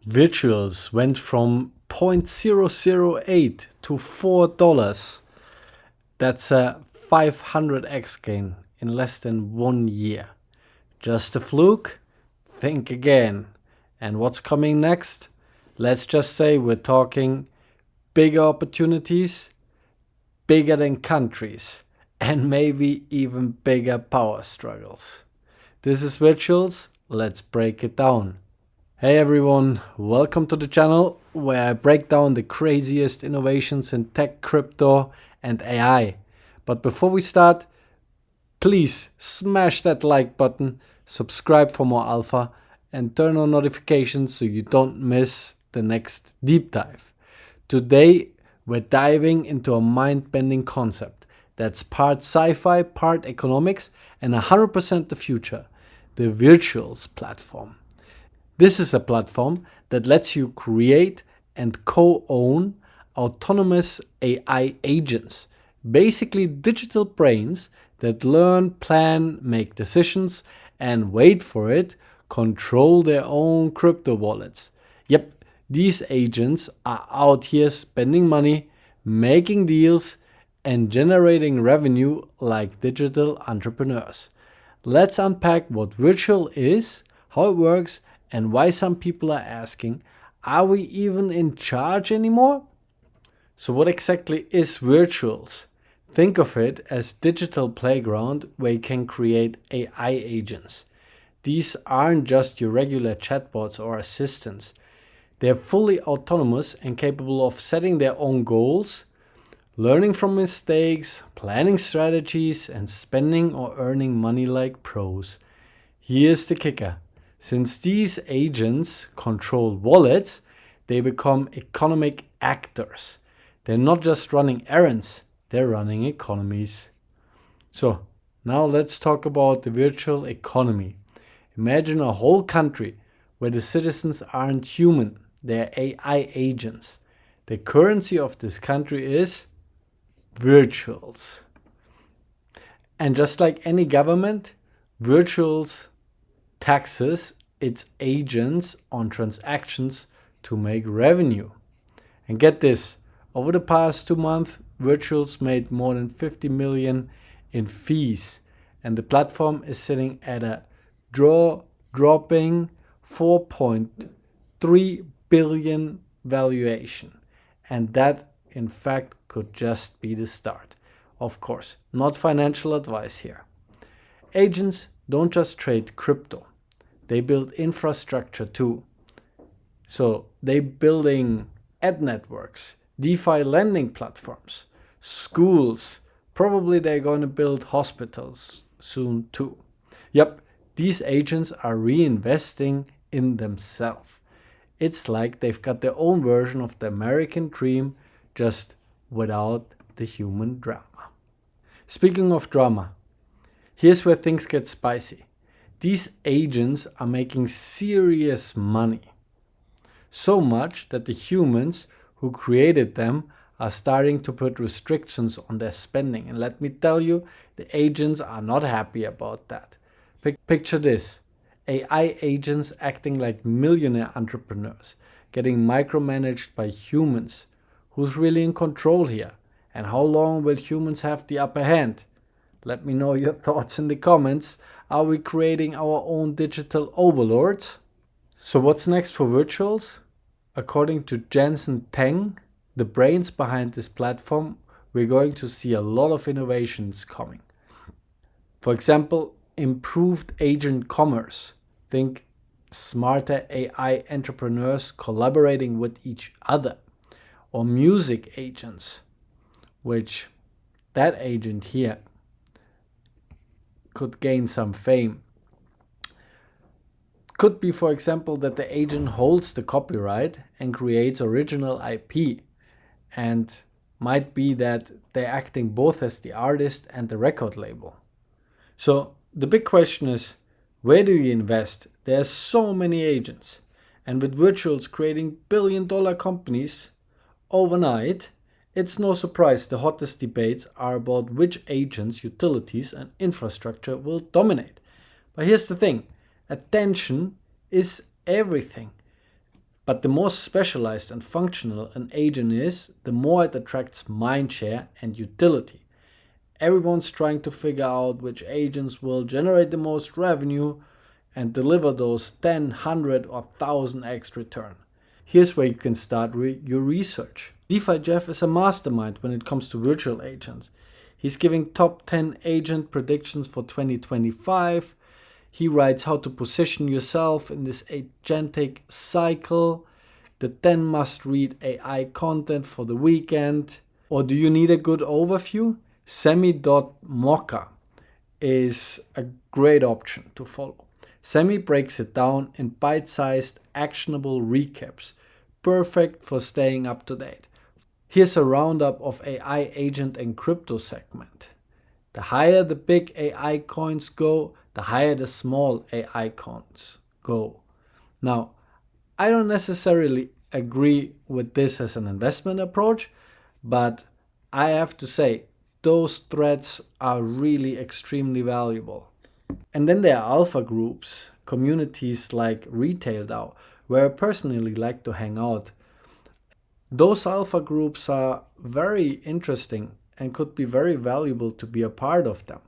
Virtuals went from 0.008 to $4. That's a 500x gain in less than 1 year. Just a fluke? Think again. And what's coming next? Let's just say we're talking bigger opportunities, bigger than countries, and maybe even bigger power struggles. This is Virtuals. Let's break it down. Hey everyone, welcome to the channel where I break down the craziest innovations in tech, crypto and AI. But before we start, please smash that like button, subscribe for more alpha and turn on notifications so you don't miss the next deep dive. Today we're diving into a mind-bending concept that's part sci-fi, part economics and 100% the future, the Virtuals platform. This is a platform that lets you create and co-own autonomous AI agents, basically digital brains that learn, plan, make decisions, and wait for it, control their own crypto wallets. Yep, these agents are out here spending money, making deals, and generating revenue like digital entrepreneurs. Let's unpack what Virtual is, how it works, and why some people are asking, are we even in charge anymore? So what exactly is Virtuals? Think of it as digital playground where you can create AI agents. These aren't just your regular chatbots or assistants. They're fully autonomous and capable of setting their own goals, learning from mistakes, planning strategies, and spending or earning money like pros. Here's the kicker. Since these agents control wallets, they become economic actors. They're not just running errands, they're running economies. So now let's talk about the virtual economy. Imagine a whole country where the citizens aren't human, they're AI agents. The currency of this country is virtuals. And just like any government, virtuals taxes its agents on transactions to make revenue. And get this, over the past 2 months, Virtuals made more than 50 million in fees, and the platform is sitting at a dropping 4.3 billion valuation. And that, in fact, could just be the start. Of course, not financial advice here. Agents don't just trade crypto. They build infrastructure too. So they're building ad networks, DeFi lending platforms, schools. Probably they're going to build hospitals soon too. Yep, these agents are reinvesting in themselves. It's like they've got their own version of the American dream, just without the human drama. Speaking of drama, here's where things get spicy. These agents are making serious money. So much that the humans who created them are starting to put restrictions on their spending. And let me tell you, the agents are not happy about that. Picture this. AI agents acting like millionaire entrepreneurs, getting micromanaged by humans. Who's really in control here? And how long will humans have the upper hand? Let me know your thoughts in the comments. Are we creating our own digital overlords? So what's next for Virtuals? According to Jensen Teng, the brains behind this platform, we're going to see a lot of innovations coming. For example, improved agent commerce. Think smarter AI entrepreneurs collaborating with each other. Or music agents, which that agent here could gain some fame. Could be, for example, that the agent holds the copyright and creates original IP, and might be that they're acting both as the artist and the record label. So the big question is, where do you invest? There's so many agents, and with Virtuals creating billion-dollar companies overnight, it's no surprise the hottest debates are about which agents, utilities, and infrastructure will dominate. But here's the thing, attention is everything. But the more specialized and functional an agent is, the more it attracts mindshare and utility. Everyone's trying to figure out which agents will generate the most revenue and deliver those 10, 100 or 1000x return. Here's where you can start your research. DeFi Jeff is a mastermind when it comes to virtual agents. He's giving top 10 agent predictions for 2025. He writes how to position yourself in this agentic cycle, the 10 must-read AI content for the weekend. Or do you need a good overview? Semi.mocha is a great option to follow. Semi breaks it down in bite-sized, actionable recaps, perfect for staying up to date. Here's a roundup of AI agent and crypto segment. The higher the big AI coins go, the higher the small AI coins go. Now, I don't necessarily agree with this as an investment approach, but I have to say, those threads are really extremely valuable. And then there are alpha groups, communities like Retail DAO, where I personally like to hang out. Those alpha groups are very interesting and could be very valuable to be a part of them.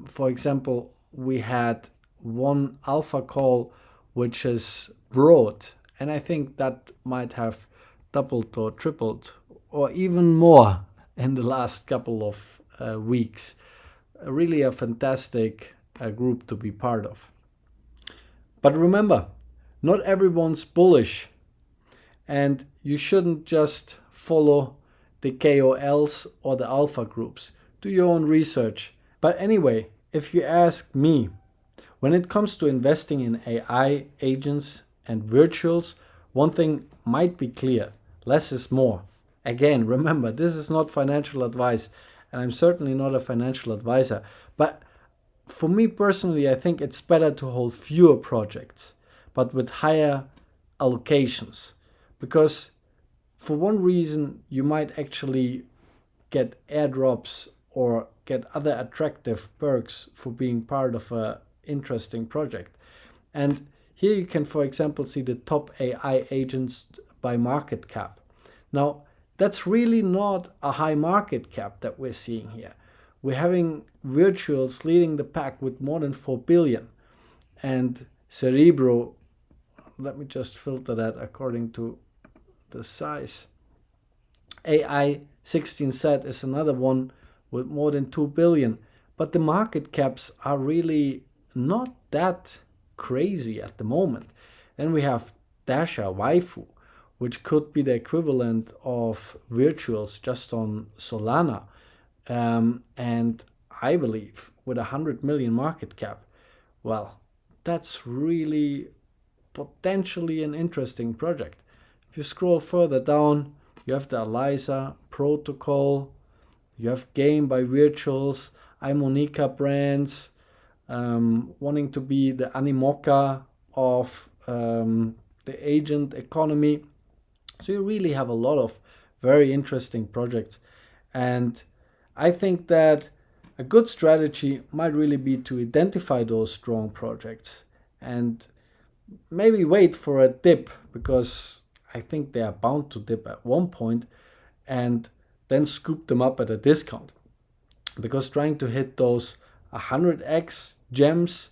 For example, we had one alpha call which is broad, and I think that might have doubled or tripled or even more in the last couple of weeks. Really a fantastic group to be part of. But remember, not everyone's bullish, and you shouldn't just follow the KOLs or the alpha groups. Do your own research. But anyway, if you ask me, when it comes to investing in AI agents and virtuals, one thing might be clear: less is more. Again, remember, this is not financial advice, and I'm certainly not a financial advisor. But for me personally, I think it's better to hold fewer projects, but with higher allocations. Because for one reason, you might actually get airdrops or get other attractive perks for being part of an interesting project. And here you can, for example, see the top AI agents by market cap. Now, that's really not a high market cap that we're seeing here. We're having virtuals leading the pack with more than 4 billion. And Cerebro, let me just filter that according to the size. AI 16Z is another one with more than 2 billion. But the market caps are really not that crazy at the moment. Then we have Dasha Waifu, which could be the equivalent of virtuals just on Solana. And I believe with 100 million market cap, well, that's really potentially an interesting project. If you scroll further down, you have the Eliza protocol, you have Game by Virtuals, iMonica brands, wanting to be the Animoca of the agent economy. So you really have a lot of very interesting projects. And I think that a good strategy might really be to identify those strong projects and maybe wait for a dip, because I think they are bound to dip at one point, and then scoop them up at a discount. Because trying to hit those 100x gems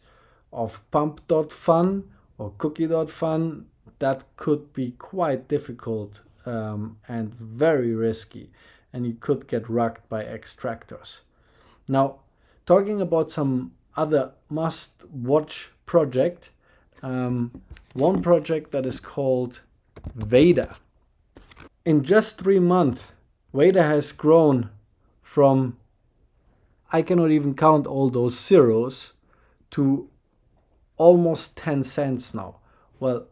of pump.fun or cookie.fun, that could be quite difficult and very risky, and you could get rugged by extractors. Now, talking about some other must-watch project, one project that is called Veda. In just 3 months, Veda has grown from, I cannot even count all those zeros, to almost 10 cents now. Well,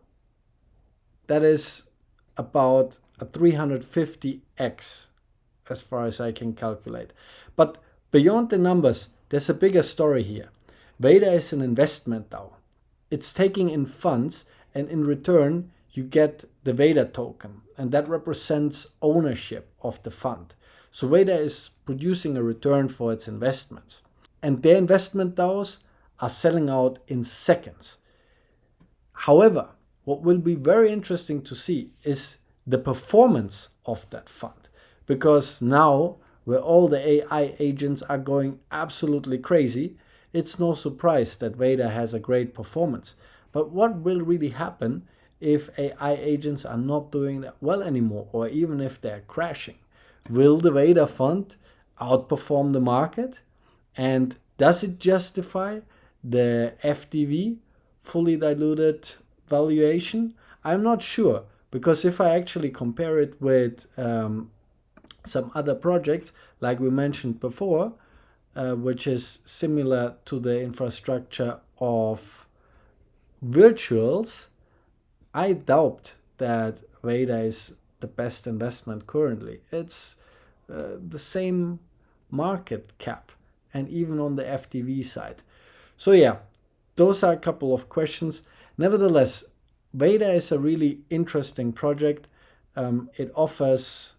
that is about a 350x as far as I can calculate. But beyond the numbers, there's a bigger story here. Veda is an investment DAO. It's taking in funds, and in return, you get the Veda token, and that represents ownership of the fund. So Veda is producing a return for its investments. And their investment DAOs are selling out in seconds. However, what will be very interesting to see is the performance of that fund. Because now, where all the AI agents are going absolutely crazy, it's no surprise that Veda has a great performance. But what will really happen if AI agents are not doing that well anymore, or even if they're crashing? Will the Veda fund outperform the market? And does it justify the FDV, fully diluted valuation? I'm not sure, because if I actually compare it with some other projects, like we mentioned before, which is similar to the infrastructure of virtuals, I doubt that Veda is the best investment currently. It's the same market cap, and even on the FTV side. So yeah, those are a couple of questions. Nevertheless, Veda is a really interesting project. It offers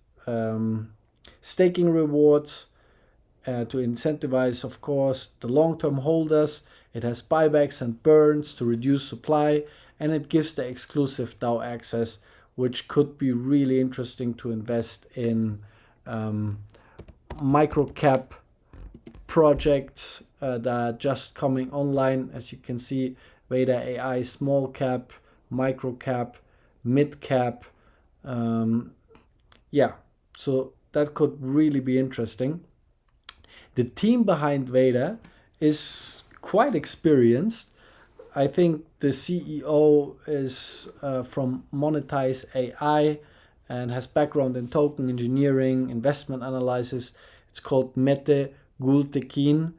staking rewards to incentivize, of course, the long-term holders. It has buybacks and burns to reduce supply, and it gives the exclusive DAO access, which could be really interesting to invest in micro-cap projects that are just coming online. As you can see, Veda AI small cap, micro cap, mid cap. Yeah, so that could really be interesting. The team behind Veda is quite experienced. I think the CEO is from Monetize AI and has background in token engineering, investment analysis. It's called Mete Gultekin.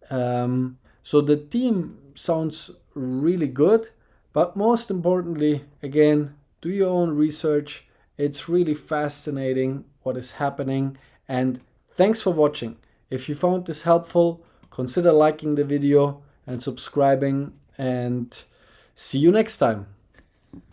So the team sounds really good, but most importantly, again, do your own research. It's really fascinating what is happening, and thanks for watching. If you found this helpful, consider liking the video and subscribing, and see you next time.